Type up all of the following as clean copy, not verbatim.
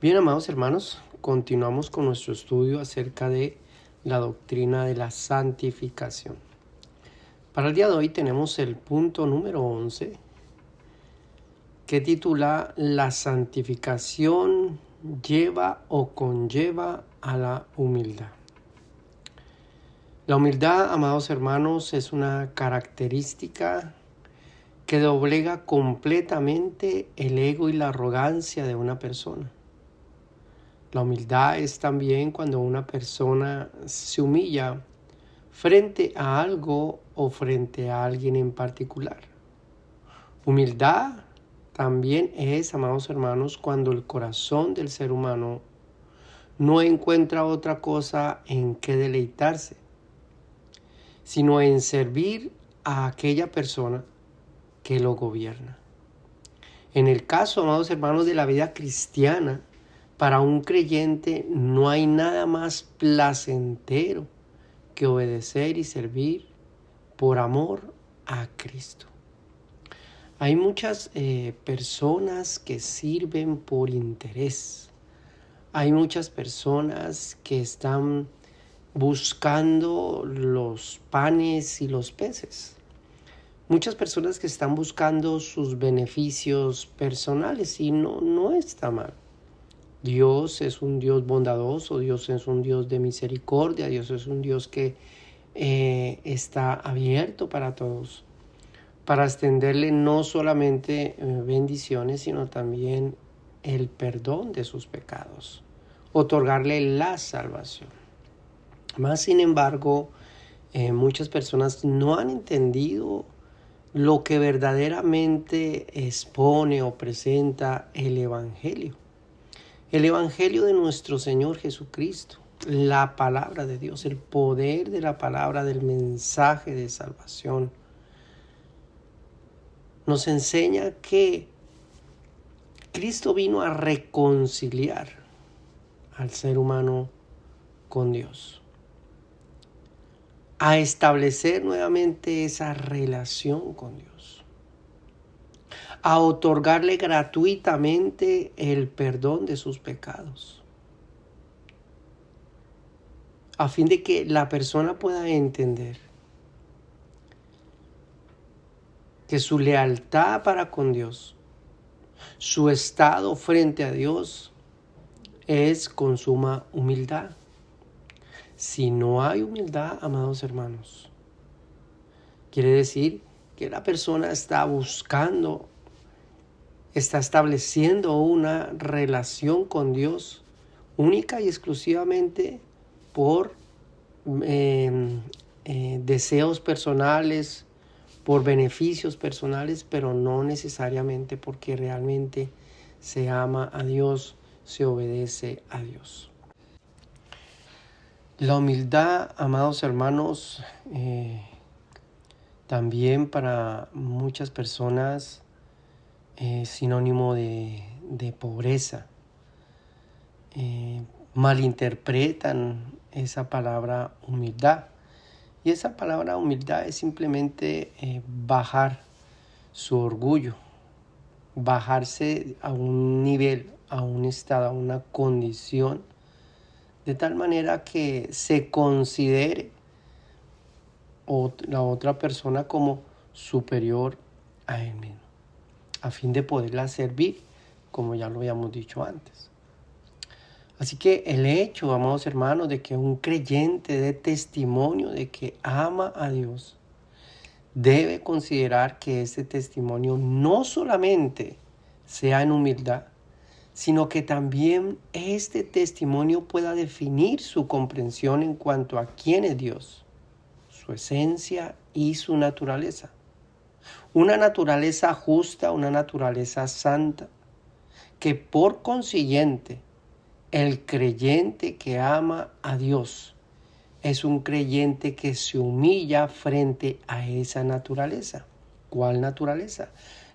Bien, amados hermanos, continuamos con nuestro estudio acerca de la doctrina de la santificación. Para el día de hoy tenemos el punto número 11, que titula La santificación lleva o conlleva a la humildad. La humildad, amados hermanos, es una característica que doblega completamente el ego y la arrogancia de una persona. La humildad es también cuando una persona se humilla frente a algo o frente a alguien en particular. Humildad también es, amados hermanos, cuando el corazón del ser humano no encuentra otra cosa en que deleitarse, sino en servir a aquella persona que lo gobierna. En el caso, amados hermanos, de la vida cristiana, para un creyente no hay nada más placentero que obedecer y servir por amor a Cristo. Hay muchas personas que sirven por interés. Hay muchas personas que están buscando los panes y los peces. Muchas personas que están buscando sus beneficios personales y no está mal. Dios es un Dios bondadoso, Dios es un Dios de misericordia, Dios es un Dios que está abierto para todos, para extenderle no solamente bendiciones, sino también el perdón de sus pecados, otorgarle la salvación. Más sin embargo, muchas personas no han entendido lo que verdaderamente expone o presenta el Evangelio. El Evangelio de nuestro Señor Jesucristo, la palabra de Dios, el poder de la palabra, del mensaje de salvación, nos enseña que Cristo vino a reconciliar al ser humano con Dios, a establecer nuevamente esa relación con Dios, a otorgarle gratuitamente el perdón de sus pecados, a fin de que la persona pueda entender que su lealtad para con Dios, su estado frente a Dios, es con suma humildad. Si no hay humildad, amados hermanos, quiere decir que la persona está estableciendo una relación con Dios única y exclusivamente por deseos personales, por beneficios personales, pero no necesariamente porque realmente se ama a Dios, se obedece a Dios. La humildad, amados hermanos, también para muchas personas es sinónimo de pobreza. Malinterpretan esa palabra humildad. Y esa palabra humildad es simplemente bajar su orgullo, bajarse a un nivel, a un estado, a una condición, de tal manera que se considere la otra persona como superior a él mismo, a fin de poderla servir, como ya lo habíamos dicho antes. Así que el hecho, amados hermanos, de que un creyente dé testimonio de que ama a Dios, debe considerar que este testimonio no solamente sea en humildad, sino que también este testimonio pueda definir su comprensión en cuanto a quién es Dios, su esencia y su naturaleza. Una naturaleza justa, una naturaleza santa, que por consiguiente el creyente que ama a Dios es un creyente que se humilla frente a esa naturaleza. ¿Cuál naturaleza?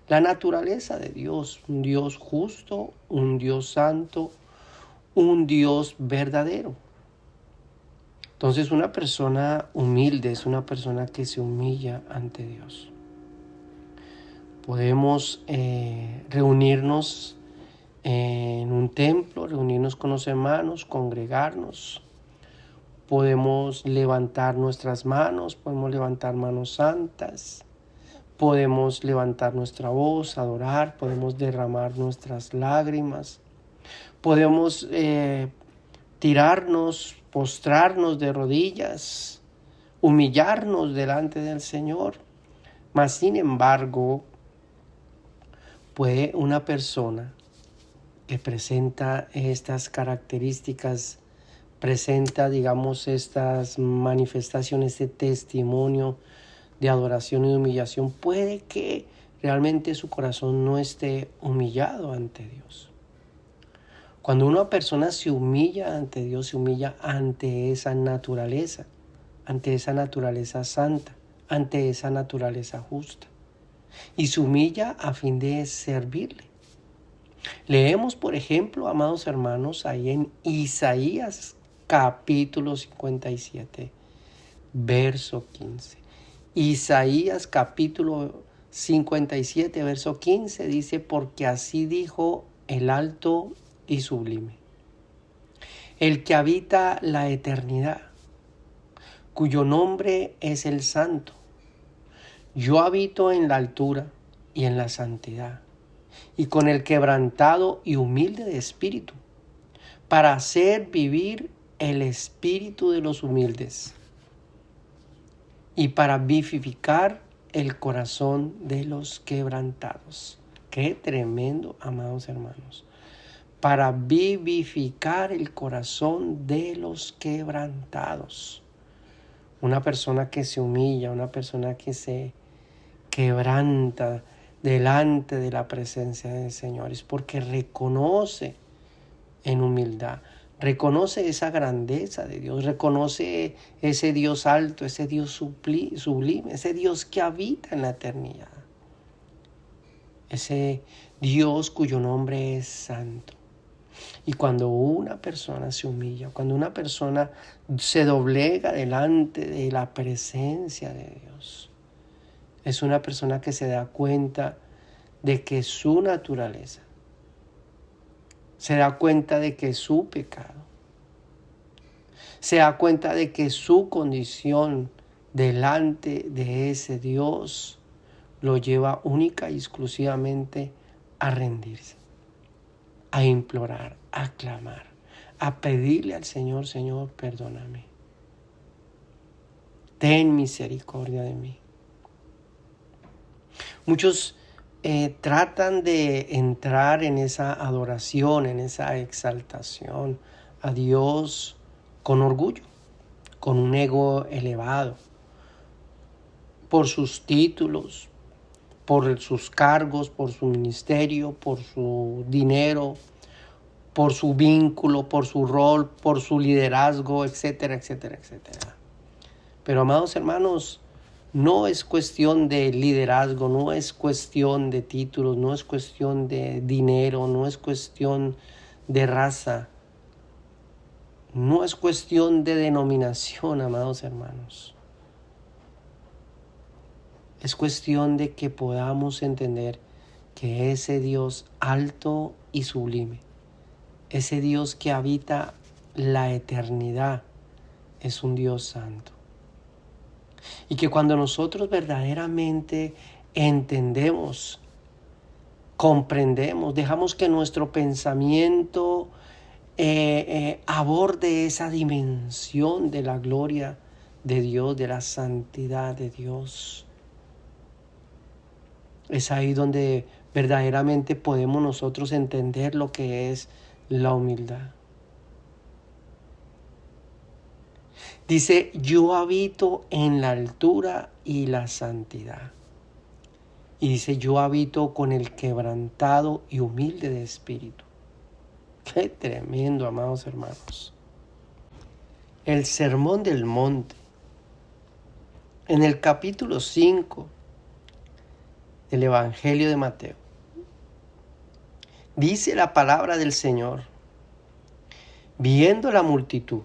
La naturaleza de Dios, un Dios justo, un Dios santo, un Dios verdadero. Entonces, una persona humilde es una persona que se humilla ante Dios. Podemos reunirnos en un templo, reunirnos con los hermanos, congregarnos. Podemos levantar nuestras manos, podemos levantar manos santas, podemos levantar nuestra voz, adorar, podemos derramar nuestras lágrimas, podemos tirarnos, postrarnos de rodillas, humillarnos delante del Señor. Mas sin embargo, puede una persona que presenta estas características, presenta, digamos, estas manifestaciones de testimonio, de adoración y de humillación, puede que realmente su corazón no esté humillado ante Dios. Cuando una persona se humilla ante Dios, se humilla ante esa naturaleza santa, ante esa naturaleza justa, y se humilla a fin de servirle. Leemos, por ejemplo, amados hermanos, ahí en Isaías capítulo 57, verso 15. Isaías capítulo 57, verso 15 dice: porque así dijo el alto y sublime, el que habita la eternidad, cuyo nombre es el Santo. Yo habito en la altura y en la santidad, y con el quebrantado y humilde de espíritu, para hacer vivir el espíritu de los humildes, y para vivificar el corazón de los quebrantados. Qué tremendo, amados hermanos. Para vivificar el corazón de los quebrantados. Una persona que se humilla, una persona que se quebranta delante de la presencia del Señor, es porque reconoce en humildad, reconoce esa grandeza de Dios, reconoce ese Dios alto, ese Dios sublime, ese Dios que habita en la eternidad, ese Dios cuyo nombre es santo. Y cuando una persona se humilla, cuando una persona se doblega delante de la presencia de Dios, es una persona que se da cuenta de que su naturaleza, se da cuenta de que su pecado, se da cuenta de que su condición delante de ese Dios lo lleva única y exclusivamente a rendirse, a implorar, a clamar, a pedirle al Señor: Señor, perdóname, ten misericordia de mí. Muchos tratan de entrar en esa adoración, en esa exaltación a Dios con orgullo, con un ego elevado, por sus títulos, por sus cargos, por su ministerio, por su dinero, por su vínculo, por su rol, por su liderazgo, etcétera, etcétera, etcétera. Pero, amados hermanos, no es cuestión de liderazgo, no es cuestión de títulos, no es cuestión de dinero, no es cuestión de raza, no es cuestión de denominación, amados hermanos. Es cuestión de que podamos entender que ese Dios alto y sublime, ese Dios que habita la eternidad, es un Dios santo. Y que cuando nosotros verdaderamente entendemos, comprendemos, dejamos que nuestro pensamiento aborde esa dimensión de la gloria de Dios, de la santidad de Dios, es ahí donde verdaderamente podemos nosotros entender lo que es la humildad. Dice: yo habito en la altura y la santidad. Y dice: yo habito con el quebrantado y humilde de espíritu. Qué tremendo, amados hermanos. El Sermón del Monte, en el capítulo 5 del Evangelio de Mateo, dice la palabra del Señor: viendo la multitud,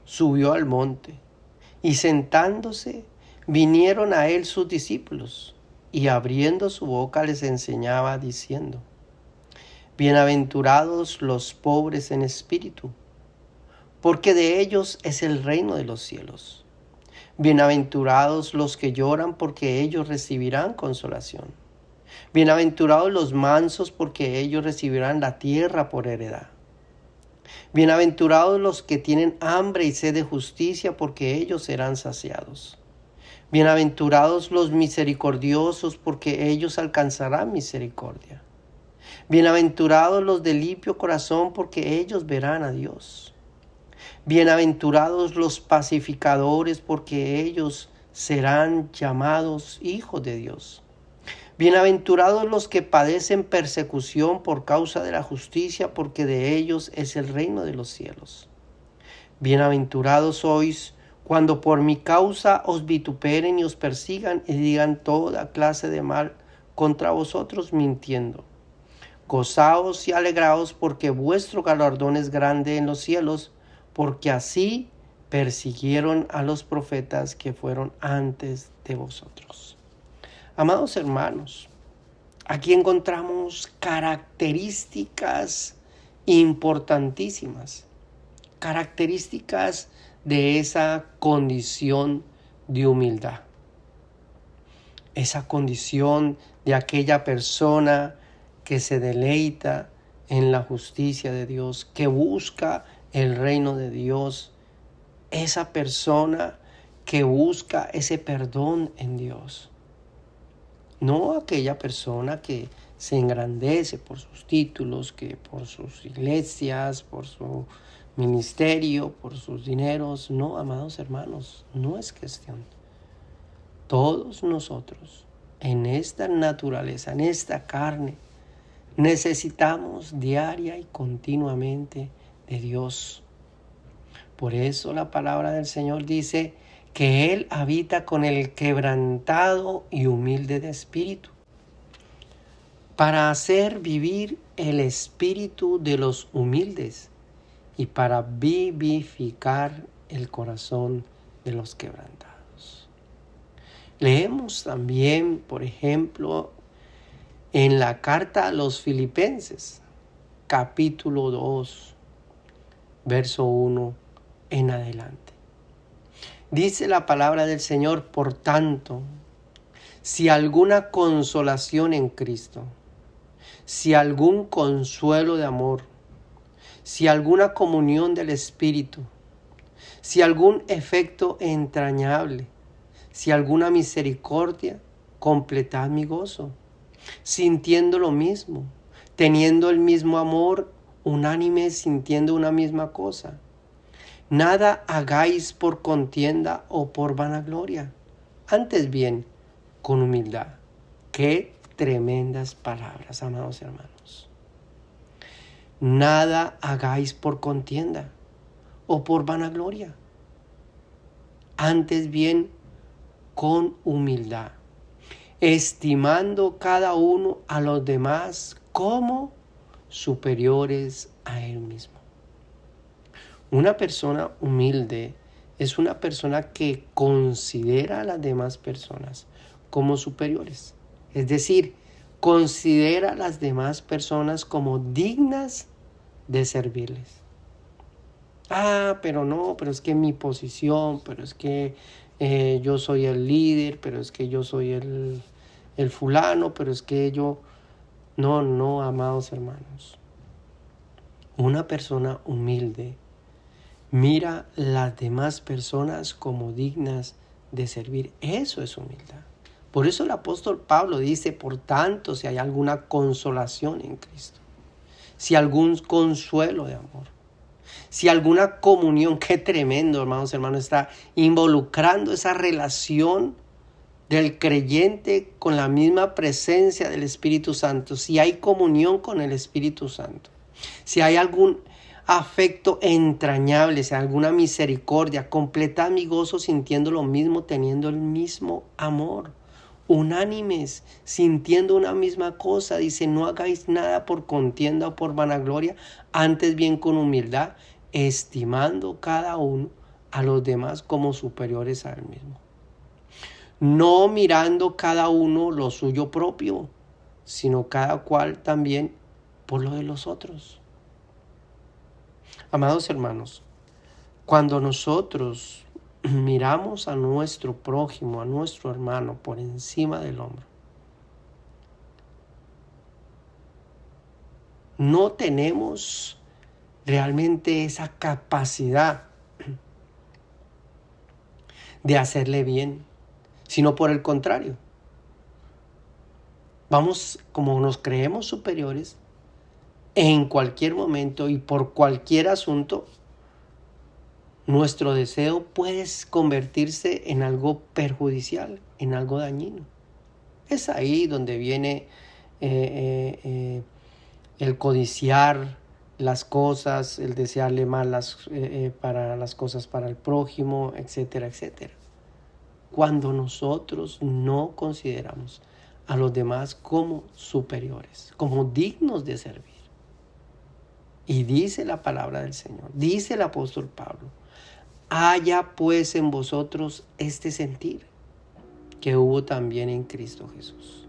subió al monte, y sentándose, vinieron a él sus discípulos, y abriendo su boca les enseñaba, diciendo: Bienaventurados los pobres en espíritu, porque de ellos es el reino de los cielos. Bienaventurados los que lloran, porque ellos recibirán consolación. Bienaventurados los mansos, porque ellos recibirán la tierra por heredad. Bienaventurados los que tienen hambre y sed de justicia, porque ellos serán saciados. Bienaventurados los misericordiosos, porque ellos alcanzarán misericordia. Bienaventurados los de limpio corazón, porque ellos verán a Dios. Bienaventurados los pacificadores, porque ellos serán llamados hijos de Dios. Bienaventurados los que padecen persecución por causa de la justicia, porque de ellos es el reino de los cielos. Bienaventurados sois cuando por mi causa os vituperen y os persigan y digan toda clase de mal contra vosotros mintiendo. Gozaos y alegraos, porque vuestro galardón es grande en los cielos, porque así persiguieron a los profetas que fueron antes de vosotros. Amados hermanos, aquí encontramos características importantísimas, características de esa condición de humildad, esa condición de aquella persona que se deleita en la justicia de Dios, que busca el reino de Dios, esa persona que busca ese perdón en Dios. No aquella persona que se engrandece por sus títulos, que por sus iglesias, por su ministerio, por sus dineros. No, amados hermanos, no es cuestión. Todos nosotros, en esta naturaleza, en esta carne, necesitamos diaria y continuamente de Dios. Por eso la palabra del Señor dice que Él habita con el quebrantado y humilde de espíritu, para hacer vivir el espíritu de los humildes y para vivificar el corazón de los quebrantados. Leemos también, por ejemplo, en la carta a los Filipenses, capítulo 2, verso 1 en adelante. Dice la palabra del Señor: por tanto, si alguna consolación en Cristo, si algún consuelo de amor, si alguna comunión del Espíritu, si algún efecto entrañable, si alguna misericordia, completad mi gozo, sintiendo lo mismo, teniendo el mismo amor, unánime, sintiendo una misma cosa. Nada hagáis por contienda o por vanagloria, antes bien con humildad. Qué tremendas palabras, amados hermanos. Nada hagáis por contienda o por vanagloria, antes bien con humildad, estimando cada uno a los demás como superiores a él mismo. Una persona humilde es una persona que considera a las demás personas como superiores. Es decir, considera a las demás personas como dignas de servirles. Pero es que mi posición, pero es que yo soy el líder, pero es que yo soy el fulano, pero es que yo... No, amados hermanos. Una persona humilde mira las demás personas como dignas de servir. Eso es humildad. Por eso el apóstol Pablo dice: por tanto, si hay alguna consolación en Cristo, si algún consuelo de amor, si alguna comunión, qué tremendo, hermanos, está involucrando esa relación del creyente con la misma presencia del Espíritu Santo. Si hay comunión con el Espíritu Santo, si hay algún afecto entrañable, si hay alguna misericordia, completad mi gozo sintiendo lo mismo, teniendo el mismo amor, unánimes, sintiendo una misma cosa. Dice: no hagáis nada por contienda o por vanagloria, antes bien con humildad, estimando cada uno a los demás como superiores a él mismo. No mirando cada uno lo suyo propio, sino cada cual también por lo de los otros. Amados hermanos, cuando nosotros miramos a nuestro prójimo, a nuestro hermano por encima del hombro, no tenemos realmente esa capacidad de hacerle bien, sino por el contrario. Vamos, como nos creemos superiores, en cualquier momento y por cualquier asunto, nuestro deseo puede convertirse en algo perjudicial, en algo dañino. Es ahí donde viene el codiciar las cosas, el desearle mal para las cosas para el prójimo, etcétera, etcétera. Cuando nosotros no consideramos a los demás como superiores, como dignos de servir. Y dice la palabra del Señor, dice el apóstol Pablo, haya pues en vosotros este sentir que hubo también en Cristo Jesús.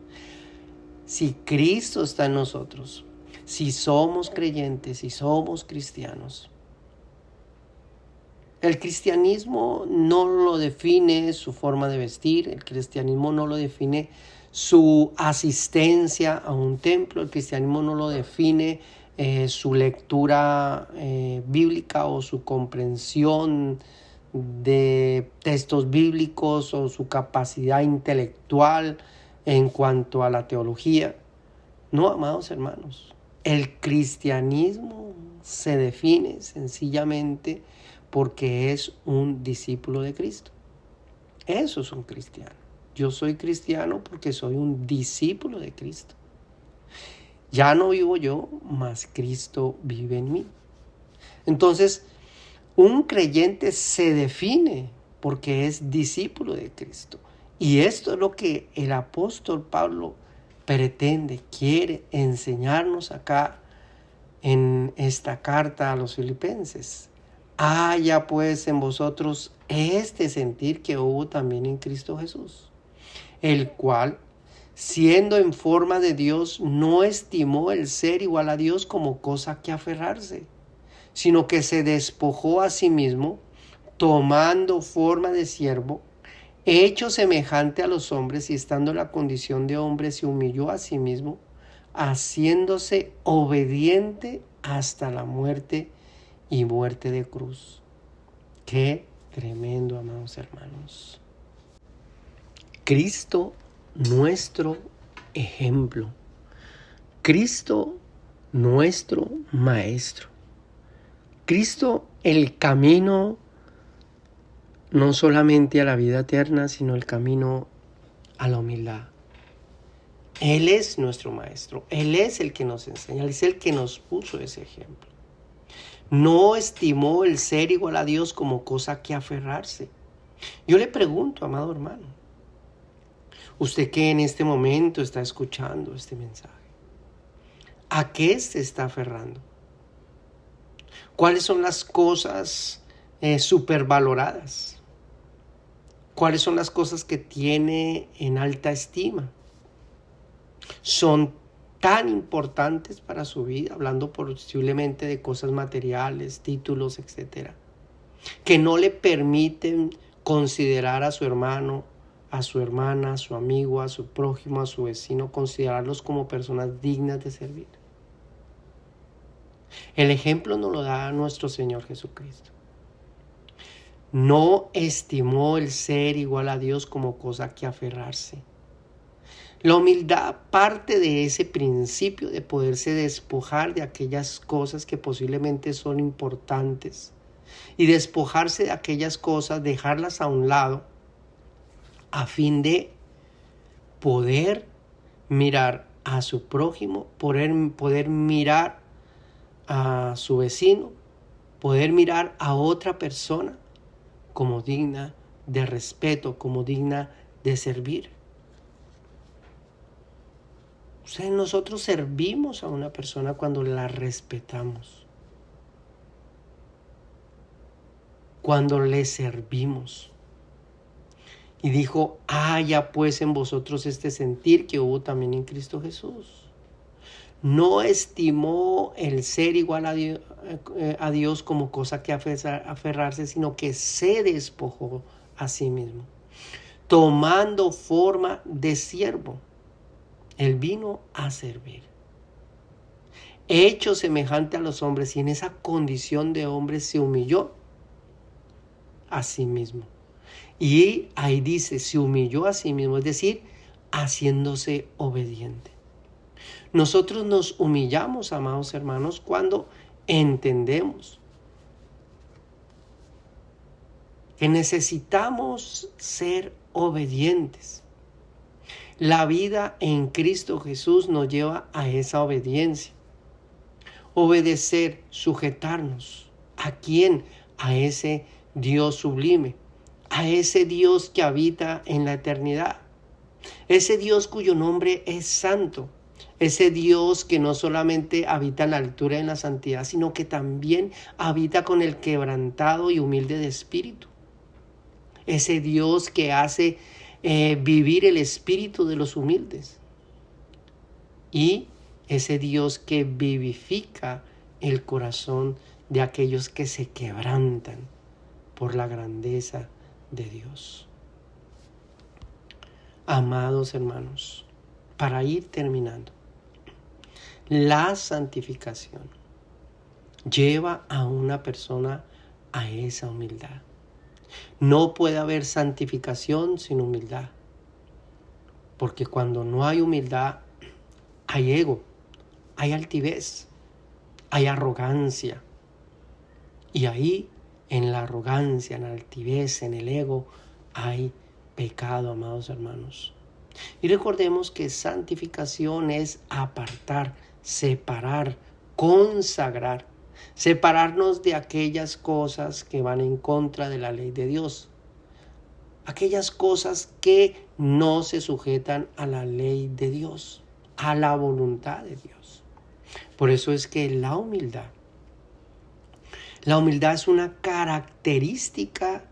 Si Cristo está en nosotros, si somos creyentes, si somos cristianos, el cristianismo no lo define su forma de vestir, el cristianismo no lo define su asistencia a un templo, el cristianismo no lo define su lectura bíblica o su comprensión de textos bíblicos o su capacidad intelectual en cuanto a la teología. No, amados hermanos, el cristianismo se define sencillamente porque es un discípulo de Cristo. Eso es un cristiano. Yo soy cristiano porque soy un discípulo de Cristo. Ya no vivo yo, mas Cristo vive en mí. Entonces, un creyente se define porque es discípulo de Cristo. Y esto es lo que el apóstol Pablo pretende, quiere enseñarnos acá en esta carta a los filipenses. Haya pues en vosotros este sentir que hubo también en Cristo Jesús, el cual, siendo en forma de Dios, no estimó el ser igual a Dios como cosa que aferrarse, sino que se despojó a sí mismo, tomando forma de siervo, hecho semejante a los hombres y estando en la condición de hombre, se humilló a sí mismo, haciéndose obediente hasta la muerte y muerte de cruz. Qué tremendo, amados hermanos. Cristo, nuestro ejemplo. Cristo, nuestro maestro. Cristo, el camino no solamente a la vida eterna, sino el camino a la humildad. Él es nuestro maestro. Él es el que nos enseña. Él es el que nos puso ese ejemplo. No estimó el ser igual a Dios como cosa que aferrarse. Yo le pregunto, amado hermano, usted que en este momento está escuchando este mensaje, ¿a qué se está aferrando? ¿Cuáles son las cosas supervaloradas? ¿Cuáles son las cosas que tiene en alta estima? Son tan importantes para su vida, hablando posiblemente de cosas materiales, títulos, etcétera, que no le permiten considerar a su hermano, a su hermana, a su amigo, a su prójimo, a su vecino, considerarlos como personas dignas de servir. El ejemplo nos lo da nuestro Señor Jesucristo. No estimó el ser igual a Dios como cosa que aferrarse. La humildad parte de ese principio de poderse despojar de aquellas cosas que posiblemente son importantes y despojarse de aquellas cosas, dejarlas a un lado a fin de poder mirar a su prójimo, poder mirar a su vecino, poder mirar a otra persona como digna de respeto, como digna de servir. O sea, nosotros servimos a una persona cuando la respetamos, cuando le servimos. Y dijo, haya pues en vosotros este sentir que hubo también en Cristo Jesús. No estimó el ser igual a Dios como cosa que aferrarse, sino que se despojó a sí mismo, tomando forma de siervo. Él vino a servir. Hecho semejante a los hombres, y en esa condición de hombre se humilló a sí mismo. Y ahí dice, se humilló a sí mismo, es decir, haciéndose obediente. Nosotros nos humillamos, amados hermanos, cuando entendemos que necesitamos ser obedientes. La vida en Cristo Jesús nos lleva a esa obediencia. Obedecer, sujetarnos. ¿A quién? A ese Dios sublime, a ese Dios que habita en la eternidad, ese Dios cuyo nombre es santo, ese Dios que no solamente habita en la altura y en la santidad, sino que también habita con el quebrantado y humilde de espíritu. Ese Dios que hace vivir el espíritu de los humildes. Y ese Dios que vivifica el corazón de aquellos que se quebrantan por la grandeza de Dios. Amados hermanos, para ir terminando, la santificación lleva a una persona a esa humildad. No puede haber santificación sin humildad, porque cuando no hay humildad, hay ego, hay altivez, hay arrogancia. Y ahí, en la arrogancia, en la altivez, en el ego, hay pecado, amados hermanos. Y recordemos que santificación es apartar, separar, consagrar, separarnos de aquellas cosas que van en contra de la ley de Dios, aquellas cosas que no se sujetan a la ley de Dios, a la voluntad de Dios. Por eso es que la humildad es una característica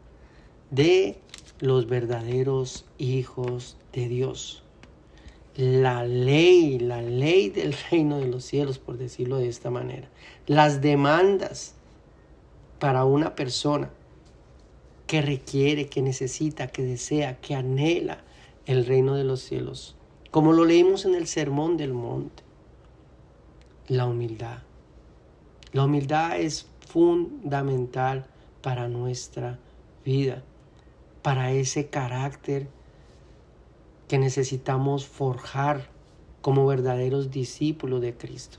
de los verdaderos hijos de Dios. La ley del reino de los cielos, por decirlo de esta manera. Las demandas para una persona que requiere, que necesita, que desea, que anhela el reino de los cielos. Como lo leímos en el Sermón del Monte. La humildad. La humildad es fundamental para nuestra vida, para ese carácter que necesitamos forjar como verdaderos discípulos de Cristo.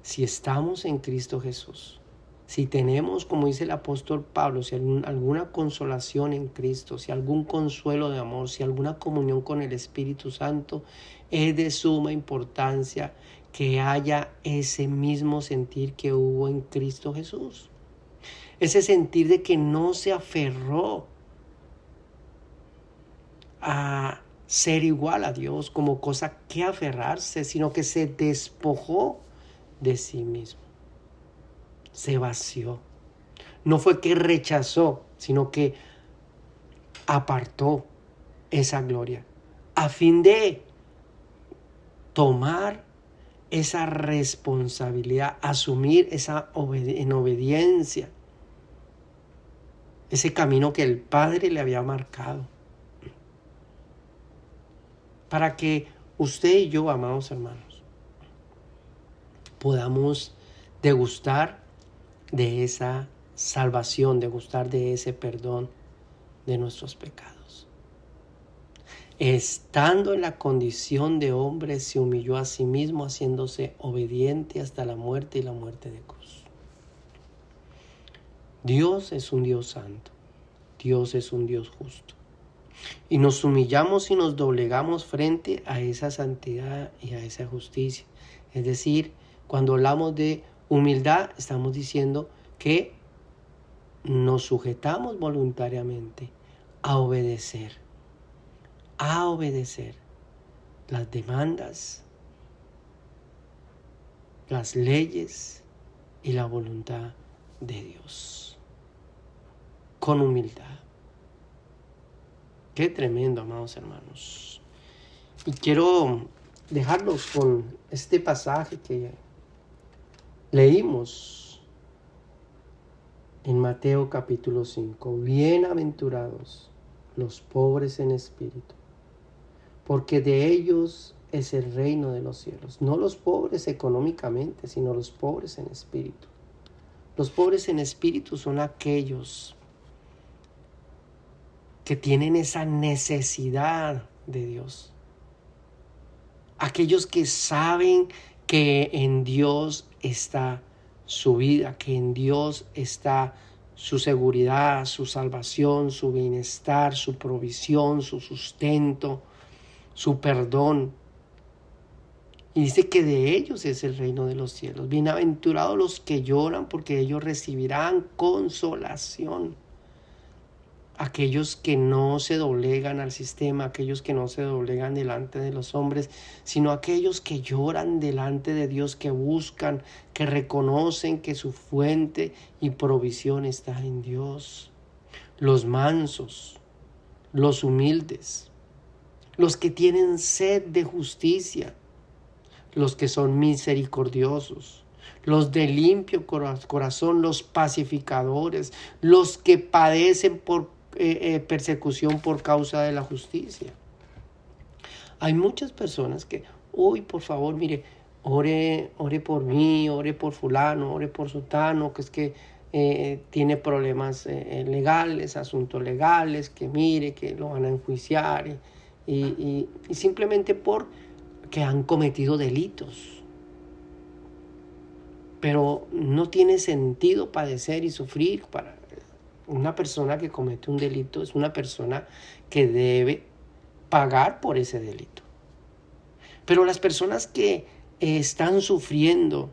Si estamos en Cristo Jesús, si tenemos, como dice el apóstol Pablo, si alguna consolación en Cristo, si algún consuelo de amor, si alguna comunión con el Espíritu Santo, es de suma importancia que haya ese mismo sentir que hubo en Cristo Jesús. Ese sentir de que no se aferró a ser igual a Dios como cosa que aferrarse, sino que se despojó de sí mismo. Se vació. No fue que rechazó, sino que apartó esa gloria a fin de tomar esa responsabilidad, asumir en obediencia ese camino que el Padre le había marcado. Para que usted y yo, amados hermanos, podamos degustar de esa salvación, degustar de ese perdón de nuestros pecados. Estando en la condición de hombre, se humilló a sí mismo, haciéndose obediente hasta la muerte y la muerte de cruz. Dios es un Dios santo. Dios es un Dios justo. Y nos humillamos y nos doblegamos frente a esa santidad y a esa justicia. Es decir, cuando hablamos de humildad, estamos diciendo que nos sujetamos voluntariamente a obedecer las demandas, las leyes y la voluntad de Dios. Con humildad. Qué tremendo, amados hermanos. Y quiero dejarlos con este pasaje que leímos en Mateo capítulo 5. Bienaventurados los pobres en espíritu, porque de ellos es el reino de los cielos. No los pobres económicamente, sino los pobres en espíritu. Los pobres en espíritu son aquellos que tienen esa necesidad de Dios. Aquellos que saben que en Dios está su vida, que en Dios está su seguridad, su salvación, su bienestar, su provisión, su sustento, su perdón. Y dice que de ellos es el reino de los cielos. Bienaventurados los que lloran, porque ellos recibirán consolación. Aquellos que no se doblegan al sistema, aquellos que no se doblegan delante de los hombres, sino aquellos que lloran delante de Dios, que buscan, que reconocen que su fuente y provisión está en Dios. Los mansos, los humildes, los que tienen sed de justicia, los que son misericordiosos, los de limpio corazón, los pacificadores, los que padecen por persecución por causa de la justicia. Hay muchas personas que, por favor, mire, ore por mí, ore por fulano, ore por sutano, que es que tiene problemas legales, asuntos legales, que mire, que lo van a enjuiciar y simplemente porque han cometido delitos. Pero no tiene sentido padecer y sufrir. Para una persona que comete un delito es una persona que debe pagar por ese delito. Pero las personas que están sufriendo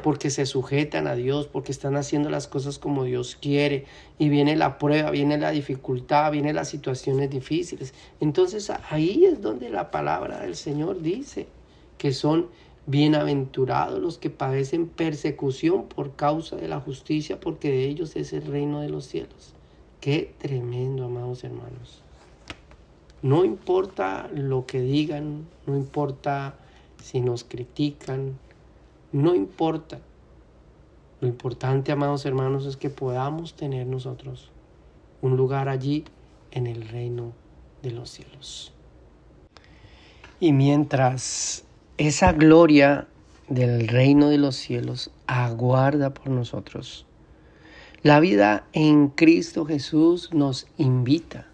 porque se sujetan a Dios, porque están haciendo las cosas como Dios quiere, y viene la prueba, viene la dificultad, vienen las situaciones difíciles, entonces ahí es donde la palabra del Señor dice que son bienaventurados los que padecen persecución por causa de la justicia, porque de ellos es el reino de los cielos. Qué tremendo, amados hermanos. No importa lo que digan, no importa si nos critican, no importa. Lo importante, amados hermanos, es que podamos tener nosotros un lugar allí en el reino de los cielos. Y mientras esa gloria del reino de los cielos aguarda por nosotros, la vida en Cristo Jesús nos invita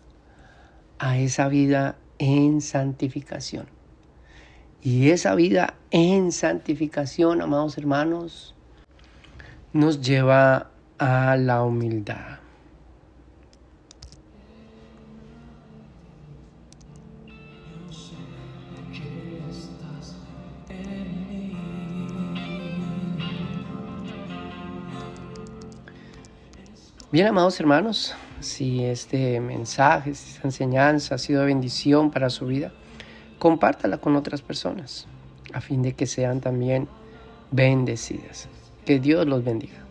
a esa vida en santificación. Y esa vida en santificación, amados hermanos, nos lleva a la humildad. Bien, amados hermanos, si este mensaje, si esta enseñanza ha sido de bendición para su vida, compártala con otras personas, a fin de que sean también bendecidas. Que Dios los bendiga.